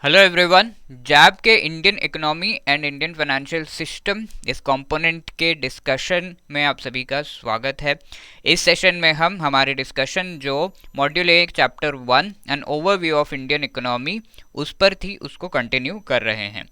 Hello everyone. जैब के Indian economy and Indian financial system इस कंपोनेंट के डिस्कशन में आप सभी का स्वागत है। इस सेशन में हम हमारे डिस्कशन जो module 1 chapter 1 an overview of Indian economy उस पर थी उसको कंटिन्यू कर रहे हैं।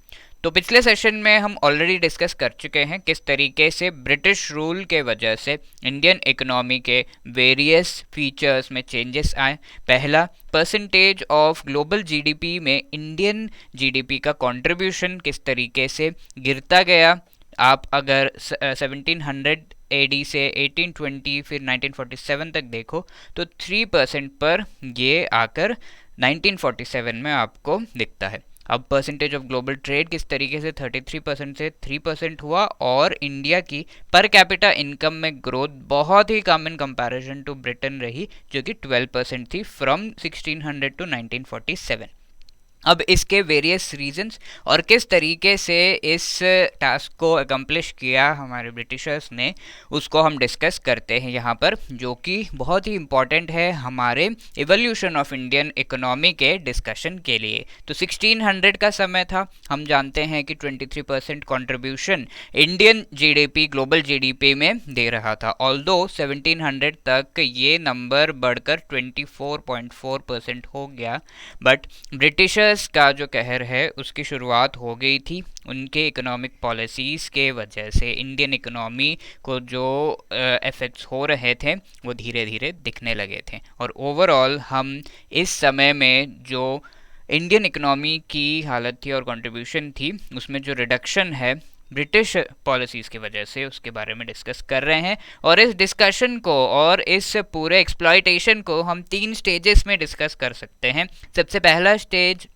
तो पिछले सेशन में हम ऑलरेडी डिस्कस कर चुके हैं किस तरीके से ब्रिटिश रूल के वजह से इंडियन इकोनॉमी के वेरियस फीचर्स में चेंजेस आए। पहला, परसेंटेज ऑफ ग्लोबल जीडीपी में इंडियन जीडीपी का कंट्रीब्यूशन किस तरीके से गिरता गया। आप अगर 1700 एडी से 1820 फिर 1947 तक देखो तो 3% पर ये आकर 1947 में आपको दिखता है। अब परसेंटेज ऑफ ग्लोबल ट्रेड किस तरीके से 33% से 3% हुआ और इंडिया की पर कैपिटा इनकम में ग्रोथ बहुत ही कम इन कंपैरिजन टू ब्रिटेन रही, जो कि 12% थी फ्रॉम 1600 टू 1947। अब इसके वेरियस रीजंस और किस तरीके से इस टास्क को अकम्प्लिश किया हमारे ब्रिटिशर्स ने, उसको हम डिस्कस करते हैं यहाँ पर, जो कि बहुत ही इम्पॉर्टेंट है हमारे इवोल्यूशन ऑफ इंडियन इकोनॉमी के डिस्कशन के लिए। तो 1600 का समय था। हम जानते हैं कि 23% contribution Indian GDP global GDP में दे रहा था। ऑल्दो 1700 तक ये नंबर बढ़कर 24.4% हो गया, बट ब्रिटिशर्स का जो कहर है उसकी शुरुआत हो गई थी उनके इकोनॉमिक पॉलिसीज़ के वजह से। इंडियन इकोनॉमी को जो इफ़ेक्ट्स हो रहे थे वो धीरे धीरे दिखने लगे थे, और ओवरऑल हम इस समय में जो इंडियन इकोनॉमी की हालत थी और कंट्रीब्यूशन थी उसमें जो रिडक्शन है ब्रिटिश पॉलिसीज़ की वजह से, उसके बारे में डिस्कस कर रहे हैं। और इस डिस्कशन को और इस पूरे एक्सप्लॉयटेशन को हम 3 स्टेजेस में डिस्कस कर सकते हैं। सबसे पहला स्टेज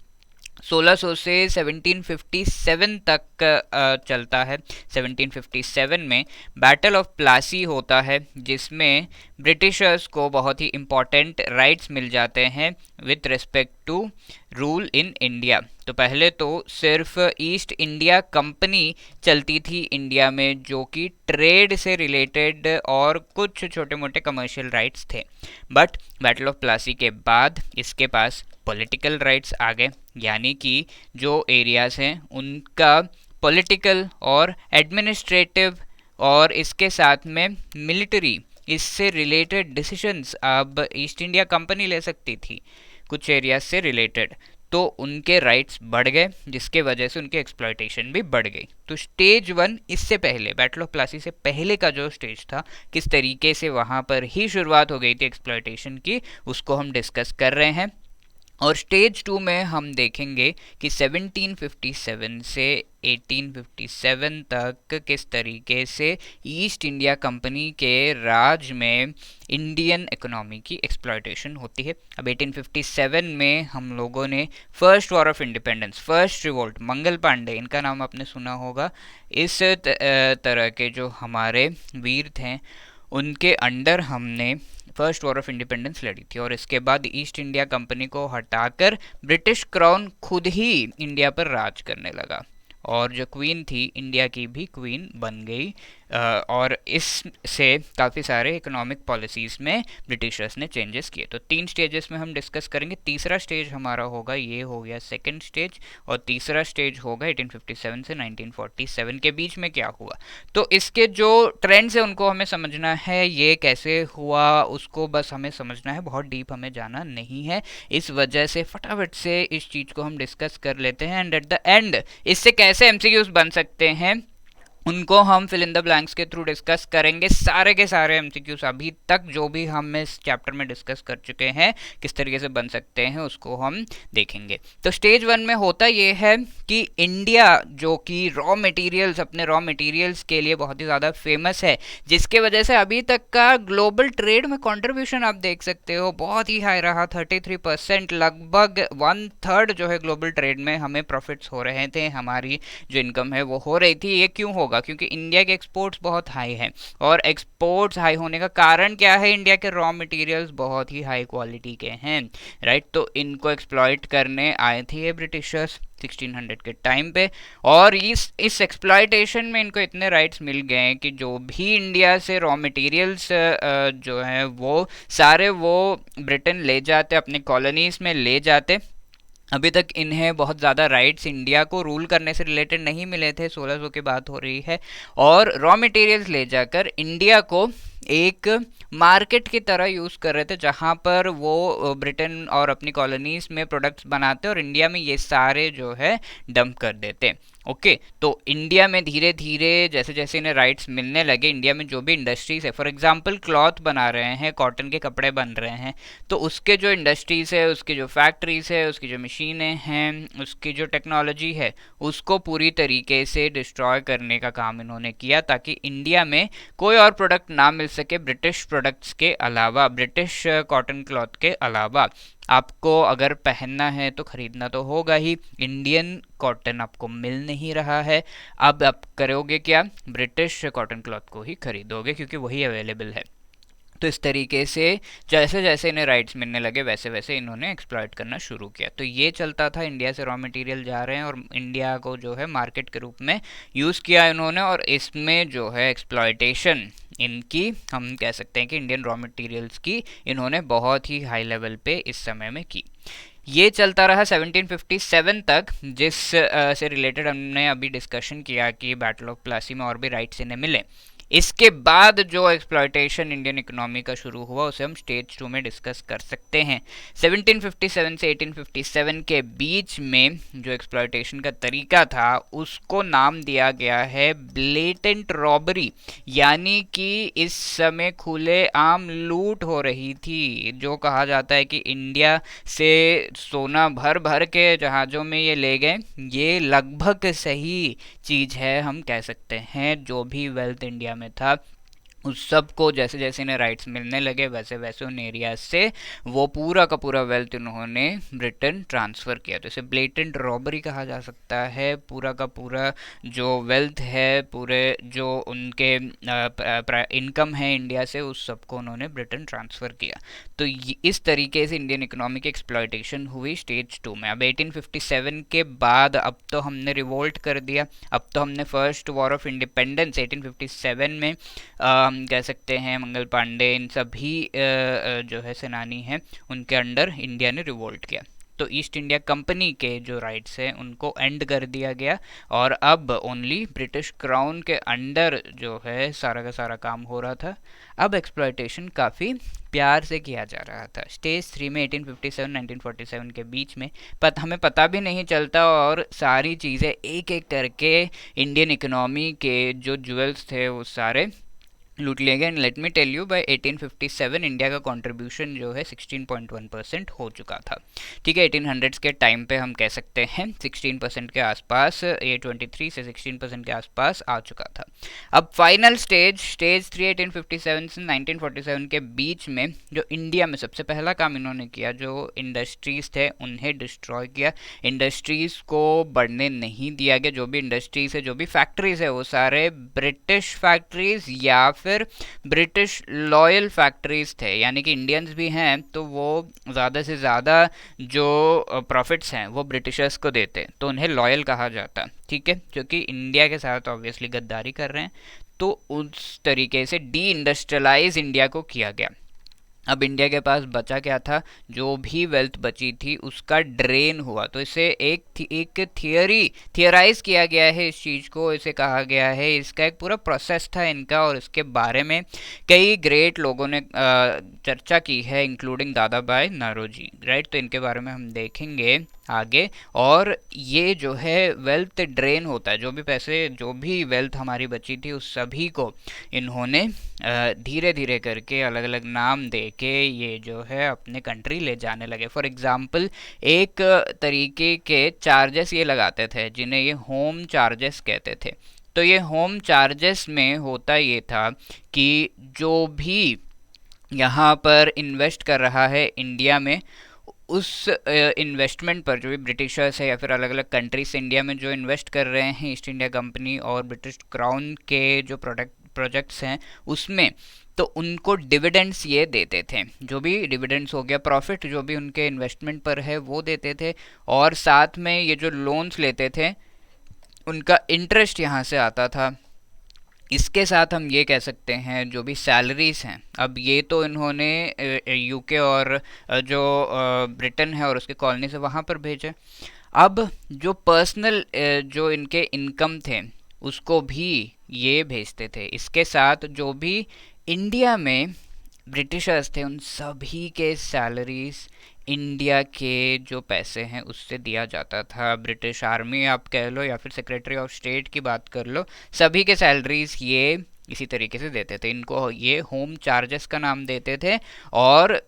1600 से 1757 तक चलता है। 1757 में बैटल ऑफ प्लासी होता है, जिसमें ब्रिटिशर्स को बहुत ही इम्पॉर्टेंट राइट्स मिल जाते हैं with respect to rule in India. तो पहले तो सिर्फ ईस्ट इंडिया कंपनी चलती थी इंडिया में, जो कि ट्रेड से रिलेटेड और कुछ छोटे मोटे कमर्शियल राइट्स थे। बट बैटल ऑफ प्लासी के बाद इसके पास पॉलिटिकल राइट्स आ गए, यानी कि जो एरियाज़ हैं उनका पॉलिटिकल और एडमिनिस्ट्रेटिव और इसके साथ में मिलिट्री, इससे रिलेटेड डिसीजंस अब ईस्ट इंडिया कंपनी ले सकती थी कुछ एरियाज से रिलेटेड। तो उनके राइट्स बढ़ गए, जिसके वजह से उनकी एक्सप्लॉयटेशन भी बढ़ गई। तो स्टेज 1 इससे पहले, बैटल ऑफ प्लासी से पहले का जो स्टेज था, किस तरीके से वहाँ पर ही शुरुआत हो गई थी एक्सप्लॉयटेशन की, उसको हम डिस्कस कर रहे हैं। और स्टेज 2 में हम देखेंगे कि 1757 से 1857 तक किस तरीके से ईस्ट इंडिया कंपनी के राज में इंडियन इकोनॉमी की एक्सप्लॉयटेशन होती है। अब 1857 में हम लोगों ने first war of independence, first revolt, Mangal Pandey, इनका नाम आपने सुना होगा। इस तरह के जो हमारे वीर थे उनके अंडर हमने फर्स्ट वॉर ऑफ इंडिपेंडेंस लड़ी थी, और इसके बाद ईस्ट इंडिया कंपनी को हटाकर ब्रिटिश क्राउन खुद ही इंडिया पर राज करने लगा, और जो क्वीन थी इंडिया की भी क्वीन बन गई। और इससे काफ़ी सारे इकोनॉमिक पॉलिसीज़ में ब्रिटिशर्स ने चेंजेस किए। तो 3 स्टेजेस में हम डिस्कस करेंगे। तीसरा स्टेज हमारा होगा, ये हो गया सेकंड स्टेज, और तीसरा स्टेज होगा 1857 से 1947 के बीच में क्या हुआ। तो इसके जो ट्रेंड्स हैं उनको हमें समझना है, ये कैसे हुआ उसको बस हमें समझना है, बहुत डीप हमें जाना नहीं है। इस वजह से फटाफट से इस चीज़ को हम डिस्कस कर लेते हैं, एंड एट द एंड इससे कैसे एमसीक्यूज बन सकते हैं उनको हम फिल इन द ब्लैंक्स के थ्रू डिस्कस करेंगे। सारे के सारे एमसीक्यूज अभी तक जो भी हम इस चैप्टर में डिस्कस कर चुके हैं किस तरीके से बन सकते हैं उसको हम देखेंगे। तो स्टेज 1 में होता ये है कि इंडिया जो कि रॉ मटेरियल्स, अपने रॉ मटेरियल्स के लिए बहुत ही ज़्यादा फेमस है, जिसके वजह से अभी तक का ग्लोबल ट्रेड में कंट्रीब्यूशन आप देख सकते हो बहुत ही हाई रहा। 33%, लगभग 1/3 जो है ग्लोबल ट्रेड में हमें प्रॉफिट्स हो रहे थे, हमारी जो इनकम है वो हो रही थी। ये क्यों होगा? क्योंकि इंडिया के एक्सपोर्ट्स बहुत हाई हैं, और एक्सपोर्ट्स हाई होने का कारण क्या है? इंडिया के रॉ मटेरियल्स बहुत ही हाई क्वालिटी के हैं, राइट। तो इनको एक्सप्लॉइट करने आए थे ये ब्रिटिशर्स 1600 के टाइम पे, और इस एक्सप्लॉयटेशन में इनको इतने राइट्स मिल गए हैं कि जो भी इंडिया से रॉ मटेरियल्स जो हैं वो सारे वो ब्रिटेन ले जाते, अपने कॉलोनीज़ में ले जाते, अभी तक इन्हें बहुत ज़्यादा राइट्स इंडिया को रूल करने से रिलेटेड नहीं मिले थे, 1600 की बात हो रही है। और रॉ मटेरियल्स ले जाकर इंडिया को एक मार्केट की तरह यूज़ कर रहे थे, जहाँ पर वो ब्रिटेन और अपनी कॉलोनीज में प्रोडक्ट्स बनाते और इंडिया में ये सारे जो है डंप कर देते। ओके, तो इंडिया में धीरे धीरे जैसे जैसे इन्हें राइट्स मिलने लगे, इंडिया में जो भी इंडस्ट्रीज है, फॉर एग्जांपल क्लॉथ बना रहे हैं, कॉटन के कपड़े बन रहे हैं, तो उसके जो इंडस्ट्रीज है, उसकी जो फैक्ट्रीज है, उसकी जो मशीनें हैं, उसकी जो टेक्नोलॉजी है, उसको पूरी तरीके से डिस्ट्रॉय करने का काम इन्होंने किया, ताकि इंडिया में कोई और प्रोडक्ट ना मिल सके ब्रिटिश प्रोडक्ट्स के अलावा, ब्रिटिश कॉटन क्लॉथ के अलावा। आपको अगर पहनना है तो खरीदना तो होगा ही, इंडियन कॉटन आपको मिल नहीं रहा है। अब आप करोगे क्या? ब्रिटिश कॉटन क्लॉथ को ही खरीदोगे, क्योंकि वही अवेलेबल है। तो इस तरीके से जैसे जैसे इन्हें राइट्स मिलने लगे, वैसे वैसे इन्होंने एक्सप्लॉइट करना शुरू किया। तो ये चलता था, इंडिया से रॉ मटेरियल जा रहे हैं और इंडिया को जो है मार्केट के रूप में यूज़ किया इन्होंने, और इसमें जो है एक्सप्लॉयटेशन इनकी, हम कह सकते हैं कि इंडियन रॉ मटेरियल्स की इन्होंने बहुत ही हाई लेवल पे इस समय में की। ये चलता रहा 1757 तक, जिस से रिलेटेड हमने अभी डिस्कशन किया कि बैटल ऑफ प्लासी में और भी राइट्स इन्हें मिले। इसके बाद जो एक्सप्लॉयटेशन इंडियन इकोनॉमी का शुरू हुआ, उसे हम स्टेज 2 में डिस्कस कर सकते हैं। 1757 से 1857 के बीच में जो एक्सप्लॉयटेशन का तरीका था, उसको नाम दिया गया है ब्लेटेंट रॉबरी, यानी कि इस समय खुले आम लूट हो रही थी। जो कहा जाता है कि इंडिया से सोना भर भर के जहाज़ों में ये ले गए, ये लगभग सही चीज़ है, हम कह सकते हैं। जो भी वेल्थ इंडिया में था, उस सब को जैसे जैसे इन्हें राइट्स मिलने लगे, वैसे वैसे उन एरियाज से वो पूरा का पूरा वेल्थ उन्होंने ब्रिटेन ट्रांसफ़र किया। तो इसे ब्लेटेंट रॉबरी कहा जा सकता है। पूरा का पूरा जो वेल्थ है, पूरे जो उनके इनकम है इंडिया से, उस सब को उन्होंने ब्रिटेन ट्रांसफ़र किया। तो इस तरीके से इंडियन इकोनॉमी की एक्सप्लॉयटेशन हुई स्टेज 2 में। अब 1857 के बाद अब तो हमने रिवोल्ट कर दिया, अब तो हमने फर्स्ट वॉर ऑफ इंडिपेंडेंस 1857 में हम कह सकते हैं मंगल पांडे, इन सभी जो है सेनानी हैं, उनके अंडर इंडिया ने रिवोल्ट किया। तो ईस्ट इंडिया कंपनी के जो राइट्स हैं उनको एंड कर दिया गया, और अब ओनली ब्रिटिश क्राउन के अंडर जो है सारा का सारा काम हो रहा था। अब एक्सप्लॉयटेशन काफ़ी प्यार से किया जा रहा था। स्टेज 3 में 1857-1947 के बीच में हमें पता भी नहीं चलता, और सारी चीज़ें एक एक करके इंडियन इकोनॉमी के जो ज्वेल्स थे वो सारे लूट लिए गए। Let me tell you, by 1857 India का कंट्रीब्यूशन जो है 16.1% हो चुका था। ठीक है, 1800s के टाइम पे हम कह सकते हैं 16% के आसपास, ये 23 से 16% के आसपास आ चुका था। अब फाइनल स्टेज 3 1857 से 1947 के बीच में जो इंडिया में सबसे पहला काम इन्होंने किया, जो इंडस्ट्रीज थे उन्हें डिस्ट्रॉय किया, इंडस्ट्रीज को बढ़ने नहीं दिया गया। जो भी इंडस्ट्रीज है, जो भी फैक्ट्रीज है, वो सारे ब्रिटिश फैक्ट्रीज या फिर ब्रिटिश लॉयल फैक्ट्रीज थे, यानी कि इंडियंस भी हैं तो वो ज़्यादा से ज़्यादा जो प्रॉफिट्स हैं वो ब्रिटिशर्स को देते, तो उन्हें लॉयल कहा जाता। ठीक है, क्योंकि इंडिया के साथ ऑब्वियसली गद्दारी कर रहे हैं, तो उस तरीके से डी इंडस्ट्रियलाइज इंडिया को किया गया। अब इंडिया के पास बचा क्या था? जो भी वेल्थ बची थी उसका ड्रेन हुआ। तो इसे एक थियराइज किया गया है इस चीज़ को, इसे कहा गया है, इसका एक पूरा प्रोसेस था इनका, और इसके बारे में कई ग्रेट लोगों ने चर्चा की है, इंक्लूडिंग दादा भाई नौरोजी, राइट। तो इनके बारे में हम देखेंगे आगे। और ये जो है वेल्थ ड्रेन होता है, जो भी पैसे, जो भी वेल्थ हमारी बची थी, उस सभी को इन्होंने धीरे धीरे करके अलग अलग नाम दे के ये जो है अपने कंट्री ले जाने लगे। फॉर एग्जांपल, एक तरीके के चार्जेस ये लगाते थे जिन्हें ये होम चार्जेस कहते थे। तो ये होम चार्जेस में होता ये था कि जो भी यहाँ पर इन्वेस्ट कर रहा है इंडिया में, उस इन्वेस्टमेंट पर जो भी ब्रिटिशर्स है या फिर अलग अलग कंट्रीज से इंडिया में जो इन्वेस्ट कर रहे हैं, ईस्ट इंडिया कंपनी और ब्रिटिश क्राउन के जो प्रोजेक्ट्स हैं उसमें, तो उनको डिविडेंड्स ये देते थे। जो भी डिविडेंड्स हो गया, प्रॉफिट जो भी उनके इन्वेस्टमेंट पर है वो देते थे, और साथ में ये जो लोन्स लेते थे उनका इंटरेस्ट यहाँ से आता था। इसके साथ हम ये कह सकते हैं जो भी सैलरीज हैं, अब ये तो इन्होंने यूके और जो ब्रिटेन है और उसके कॉलोनी से वहाँ पर भेजे। अब जो पर्सनल जो इनके इनकम थे उसको भी ये भेजते थे। इसके साथ जो भी इंडिया में ब्रिटिशर्स थे उन सभी के सैलरीज इंडिया के जो पैसे हैं उससे दिया जाता था। ब्रिटिश आर्मी आप कह लो या फिर सेक्रेटरी ऑफ स्टेट की बात कर लो, सभी के सैलरीज ये इसी तरीके से देते थे। इनको ये होम चार्जेस का नाम देते थे और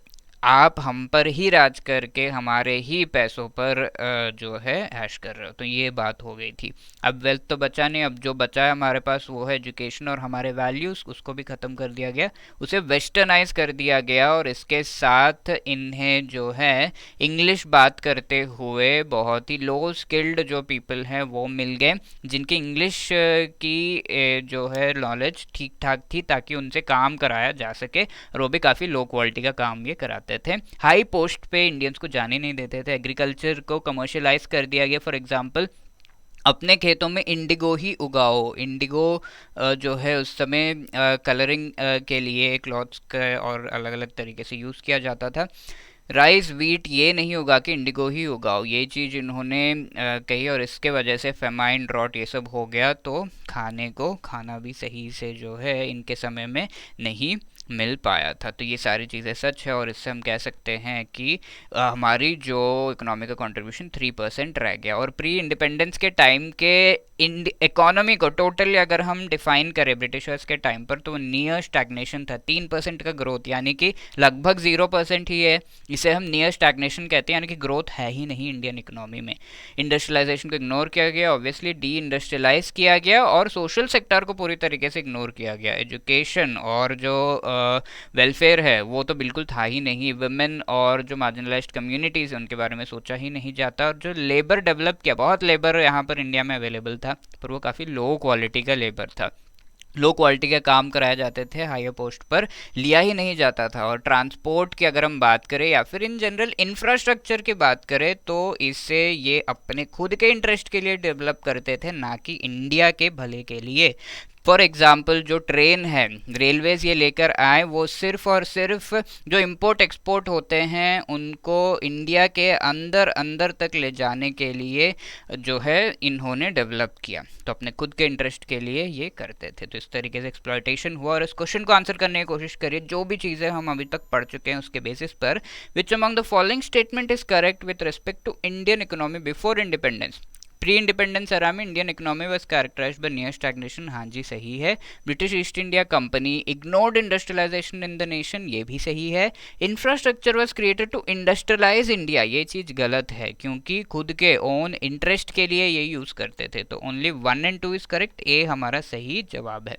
आप हम पर ही राज करके हमारे ही पैसों पर जो है ऐश कर रहे हो। तो ये बात हो गई थी। अब वेल्थ तो बचा नहीं, अब जो बचा है हमारे पास वो है एजुकेशन और हमारे वैल्यूज़, उसको भी ख़त्म कर दिया गया, उसे वेस्टर्नाइज कर दिया गया। और इसके साथ इन्हें जो है इंग्लिश बात करते हुए बहुत ही लो स्किल्ड जो पीपल हैं वो मिल गए, जिनकी इंग्लिश की जो है नॉलेज ठीक ठाक थी ताकि उनसे काम कराया जा सके, और वो भी काफ़ी लो क्वालिटी का काम ये कराते थे। हाई पोस्ट पे इंडियंस को जाने नहीं देते थे। एग्रीकल्चर को कमर्शियलाइज कर दिया गया। फॉर एग्जांपल अपने खेतों में इंडिगो ही उगाओ। इंडिगो जो है उस समय कलरिंग के लिए क्लॉथ्स का और अलग अलग तरीके से यूज़ किया जाता था। राइस वीट ये नहीं उगा के इंडिगो ही उगाओ, ये चीज़ इन्होंने कही, और इसके वजह से फेमाइन ड्रॉट ये सब हो गया। तो खाना भी सही से जो है इनके समय में नहीं मिल पाया था। तो ये सारी चीज़ें सच है और इससे हम कह सकते हैं कि हमारी जो इकोनॉमी का कंट्रीब्यूशन 3% रह गया। और प्री इंडिपेंडेंस के टाइम के इकोनॉमी को टोटली अगर हम डिफाइन करें ब्रिटिशर्स के टाइम पर तो नियर स्टैग्नेशन था। 3% का ग्रोथ, यानी कि लगभग 0% ही है। इसे हम नियर स्टैग्नेशन कहते हैं, यानी कि ग्रोथ है ही नहीं इंडियन इकोनॉमी में। इंडस्ट्रियलाइजेशन को इग्नोर किया गया, ऑब्वियसली डी इंडस्ट्रियलाइज किया गया, और सोशल सेक्टर को पूरी तरीके से इग्नोर किया गया। एजुकेशन और जो वेलफेयर है वो तो बिल्कुल था ही नहीं। वुमेन और जो मार्जिनलाइज्ड कम्युनिटीज़ उनके बारे में सोचा ही नहीं जाता। और जो लेबर डेवलप किया, बहुत लेबर यहाँ पर इंडिया में अवेलेबल था, पर वो काफ़ी लो क्वालिटी का लेबर था। लो क्वालिटी के काम कराए जाते थे, हायर पोस्ट पर लिया ही नहीं जाता था। और ट्रांसपोर्ट की अगर हम बात करें या फिर इन जनरल इंफ्रास्ट्रक्चर की बात करें तो इससे ये अपने खुद के इंटरेस्ट के लिए डेवलप करते थे, ना कि इंडिया के भले के लिए। फॉर एग्जाम्पल जो ट्रेन है, रेलवेज ये लेकर आए, वो सिर्फ और सिर्फ जो इम्पोर्ट एक्सपोर्ट होते हैं उनको इंडिया के अंदर अंदर तक ले जाने के लिए जो है इन्होंने डेवलप किया। तो अपने खुद के इंटरेस्ट के लिए ये करते थे। तो इस तरीके से एक्सप्लॉयटेशन हुआ। और इस क्वेश्चन को आंसर करने की कोशिश करिए, जो भी चीज़ें हम अभी तक पढ़ चुके हैं उसके बेसिस पर। Which among the following statement is correct with respect to Indian economy before independence? Pre independence era में Indian economy was characterised by near stagnation, हाँ जी सही है। British East India company ignored industrialisation in the nation, ये भी सही है। Infrastructure was created to industrialise India, ये चीज़ गलत है क्योंकि खुद के ओन इंटरेस्ट के लिए ये यूज़ करते थे। तो ओनली 1 एंड 2 इज करेक्ट, ए हमारा सही जवाब है।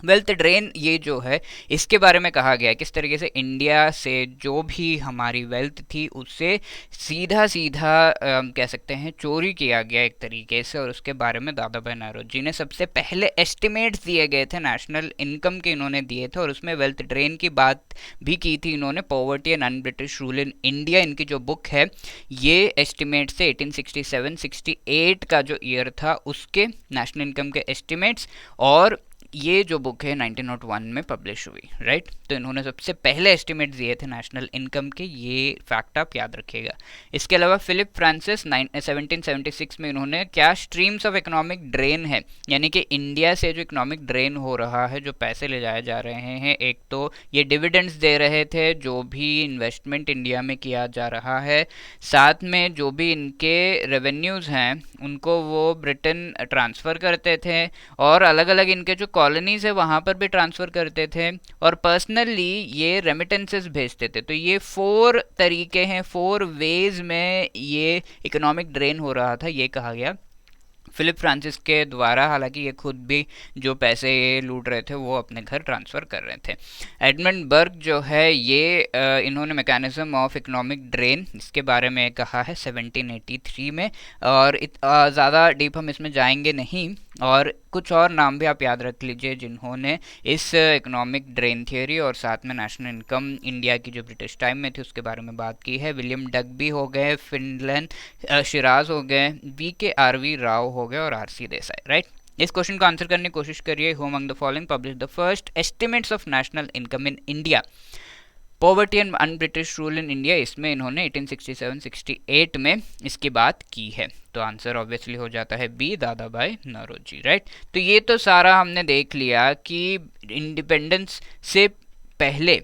वेल्थ ड्रेन ये जो है इसके बारे में कहा गया है किस तरीके से इंडिया से जो भी हमारी वेल्थ थी उससे सीधा सीधा कह सकते हैं चोरी किया गया एक तरीके से। और उसके बारे में दादा भाई नौरोजी ने सबसे पहले एस्टिमेट्स दिए गए थे, नेशनल इनकम के इन्होंने दिए थे, और उसमें वेल्थ ड्रेन की बात भी की थी इन्होंने। Poverty and un British rule in India इनकी जो बुक है, ये एस्टिमेट से 1867-68 का जो ईयर था उसके नेशनल इनकम के एस्टिमेट्स, और ये जो बुक है 1901 में पब्लिश हुई, राइट। तो इन्होंने सबसे पहले एस्टिमेट दिए थे नेशनल इनकम के, ये फैक्ट आप याद रखिएगा। इसके अलावा फिलिप फ्रांसिस 1776 में इन्होंने क्या स्ट्रीम्स ऑफ इकोनॉमिक ड्रेन है, यानी कि इंडिया से जो इकोनॉमिक ड्रेन हो रहा है, जो पैसे ले जाए जा रहे हैं, एक तो ये डिविडेंड्स दे रहे थे जो भी इन्वेस्टमेंट इंडिया में किया जा रहा है, साथ में जो भी इनके रेवेन्यूज़ हैं उनको वो ब्रिटेन ट्रांसफ़र करते थे, और अलग अलग इनके जो कॉलोनीज है वहाँ पर भी ट्रांसफ़र करते थे, और पर्सनली ये रेमिटेंसेस भेजते थे। तो ये 4 तरीके हैं, 4 वेज में ये इकोनॉमिक ड्रेन हो रहा था, ये कहा गया फिलिप फ्रांसिस के द्वारा। हालांकि ये खुद भी जो पैसे ये लूट रहे थे वो अपने घर ट्रांसफ़र कर रहे थे। एडमंड बर्ग जो है ये इन्होंने मैकेनिज्म ऑफ इकोनॉमिक ड्रेन इसके बारे में कहा है 1783 में, और ज़्यादा डीप हम इसमें जाएंगे नहीं। और कुछ और नाम भी आप याद रख लीजिए जिन्होंने इस इकोनॉमिक ड्रेन थियोरी और साथ में नेशनल इनकम इंडिया की जो ब्रिटिश टाइम में थी उसके बारे में बात की है। विलियम डगबी हो गए, फिनलैंड शिराज हो गए, VKRV राव हो गए, और RC देसाई, राइट। इस क्वेश्चन को आंसर करने की कोशिश करिए। Who among the following publish the first estimates of national income in India, poverty and un British rule in India, इसमें इन्होंने 1867-68 में इसकी बात की है। तो आंसर ऑब्वियसली हो जाता है बी, दादा भाई नौरोजी, राइट। तो ये तो सारा हमने देख लिया कि इंडिपेंडेंस से पहले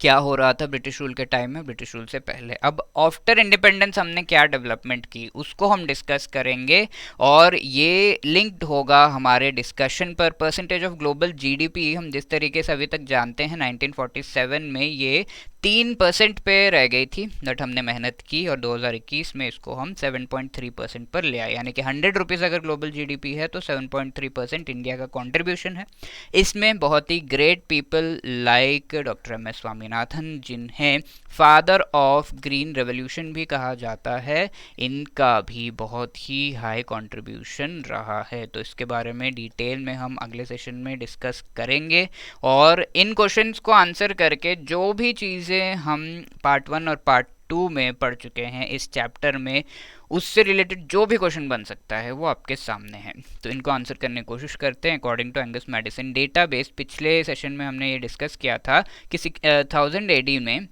क्या हो रहा था ब्रिटिश रूल के टाइम में, ब्रिटिश रूल से पहले। अब आफ्टर इंडिपेंडेंस हमने क्या डेवलपमेंट की उसको हम डिस्कस करेंगे, और ये लिंक्ड होगा हमारे डिस्कशन पर। परसेंटेज ऑफ ग्लोबल जीडीपी हम जिस तरीके से अभी तक जानते हैं 1947 में ये 3% पे रह गई थी, बट हमने मेहनत की और 2021 में इसको हम 7.3% पर ले आए। यानी कि 100 रुपीज़ अगर ग्लोबल जीडीपी है तो 7.3% इंडिया का कंट्रीब्यूशन है। इसमें बहुत ही great people like doctor M S Swaminathan, जिन्हें फादर ऑफ ग्रीन रेवोल्यूशन भी कहा जाता है, इनका भी बहुत ही हाई कंट्रीब्यूशन रहा है। तो इसके बारे में डिटेल में हम अगले सेशन में डिस्कस करेंगे, और इन क्वेश्चंस को आंसर करके जो भी चीज़ें हम पार्ट 1 और पार्ट 2 में पढ़ चुके हैं इस चैप्टर में, उससे रिलेटेड जो भी क्वेश्चन बन सकता है वो आपके सामने है। तो इनको आंसर करने की कोशिश करते हैं according to Angus Madison database. पिछले सेशन में हमने ये डिस्कस किया था कि 1000 AD में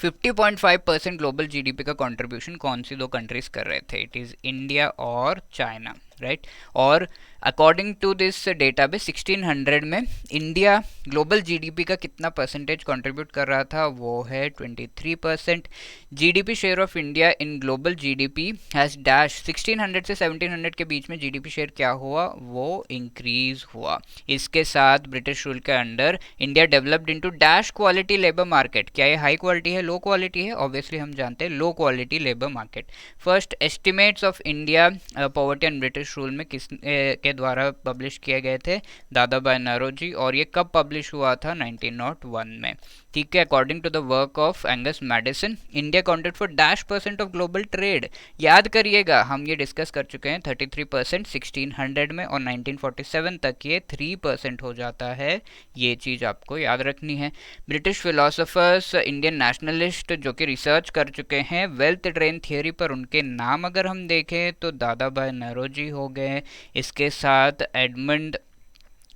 50.5% ग्लोबल जीडीपी का कंट्रीब्यूशन कौन सी दो कंट्रीज कर रहे थे, इट इज़ इंडिया और चाइना, राइट। और अकॉर्डिंग टू दिस डेटाबेस 1600 में इंडिया ग्लोबल जीडीपी का कितना परसेंटेज कंट्रीब्यूट कर रहा था, वो है 23%। GDP share of India in global GDP has dash 1600 से 1700 के बीच में जीडीपी शेयर क्या हुआ, वो इंक्रीज हुआ। इसके साथ ब्रिटिश रूल के under India developed into dash quality labour market. क्या ये हाई क्वालिटी है, लो क्वालिटी है? ऑब्वियसली हम जानते हैं low quality labour market. First estimates of India poverty and British rule में किस के द्वारा पब्लिश किए गए थे, दादा भाई नौरोजी, और ये कब पब्लिश हुआ था, 1901 में, ठीक है। According to the work of Angus Madison, India accounted for dash % of global trade. याद करिएगा हम ये डिस्कस कर चुके हैं 33% 1600 में, और 1947 तक ये 3% हो जाता है। ये चीज़ आपको याद रखनी है। ब्रिटिश फिलोसोफर्स, इंडियन नेशनलिस्ट जो कि रिसर्च कर चुके हैं वेल्थ ड्रेन थियोरी पर, उनके नाम अगर हम देखें तो दादा भाई नौरोजी हो गए, इसके साथ एडमंड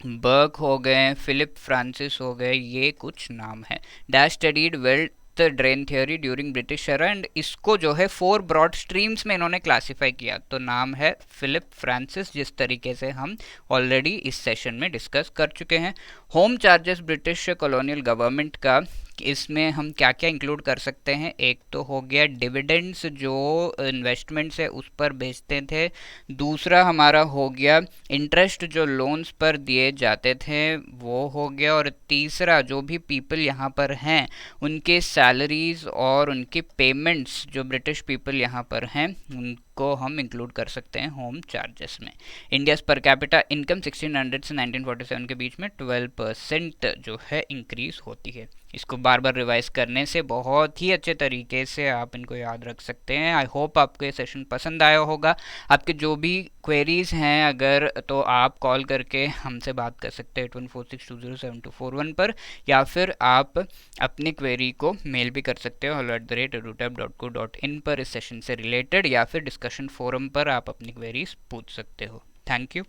बर्क हो गए, फिलिप फ्रांसिस हो गए, ये कुछ नाम है। Dash studied wealth drain theory during British era, and इसको जो है 4 ब्रॉड स्ट्रीम्स में इन्होंने क्लासिफाई किया। तो नाम है फिलिप फ्रांसिस, जिस तरीके से हम ऑलरेडी इस सेशन में डिस्कस कर चुके हैं। Home charges British colonial government का, इसमें हम क्या क्या इंक्लूड कर सकते हैं, एक तो हो गया डिविडेंड्स जो इन्वेस्टमेंट्स है उस पर बेचते थे, दूसरा हमारा हो गया इंटरेस्ट जो लोन्स पर दिए जाते थे वो हो गया, और तीसरा जो भी पीपल यहाँ पर हैं उनके सैलरीज और उनके पेमेंट्स जो ब्रिटिश पीपल यहाँ पर हैं उनको हम इंक्लूड कर सकते हैं होम चार्जेस में। इंडियाज़ पर कैपिटा इनकम 1600 से 1947 के बीच में 12% जो है इंक्रीज होती है। इसको बार बार रिवाइज करने से बहुत ही अच्छे तरीके से आप इनको याद रख सकते हैं। आई होप आपको ये सेशन पसंद आया होगा। आपके जो भी क्वेरीज़ हैं अगर, तो आप कॉल करके हमसे बात कर सकते हैं 8146207241 पर, या फिर आप अपनी क्वेरी को मेल भी कर सकते हो hello@edutap.co.in पर इस सेशन से रिलेटेड, या फिर डिस्कशन फोरम पर आप अपनी क्वेरीज पूछ सकते हो। Thank you.